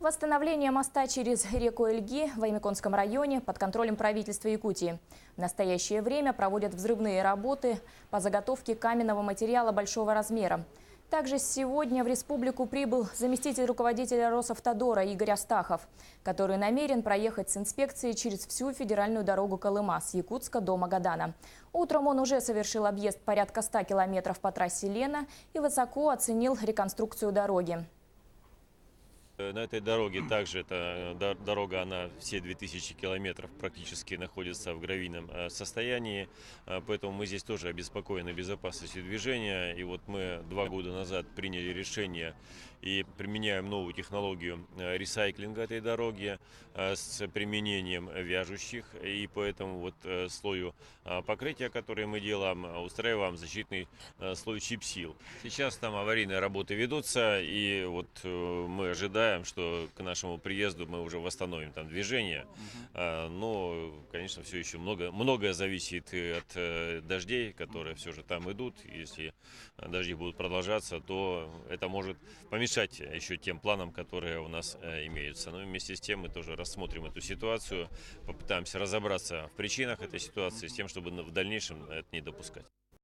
Восстановление моста через реку Эльги в Аймяконском районе под контролем правительства Якутии. В настоящее время проводят взрывные работы по заготовке каменного материала большого размера. Также сегодня в республику прибыл заместитель руководителя Росавтодора Игорь Астахов, который намерен проехать с инспекцией через всю федеральную дорогу Колыма с Якутска до Магадана. Утром он уже совершил объезд порядка 100 километров по трассе Лена и высоко оценил реконструкцию дороги. На этой дороге также эта дорога, она все 2000 километров практически находится в гравийном состоянии, поэтому мы здесь тоже обеспокоены безопасностью движения. И вот мы 2 года назад приняли решение и применяем новую технологию ресайклинга этой дороги с применением вяжущих, и поэтому вот слою покрытия, которое мы делаем, устраиваем защитный слой чипсил. Сейчас там аварийные работы ведутся, и вот мы ожидаем, что к нашему приезду мы уже восстановим там движение. Но, конечно, все еще многое зависит и от дождей, которые все же там идут. Если дожди будут продолжаться, то это может помешать еще тем планам, которые у нас имеются. Но вместе с тем мы тоже рассмотрим эту ситуацию, попытаемся разобраться в причинах этой ситуации с тем, чтобы в дальнейшем это не допускать.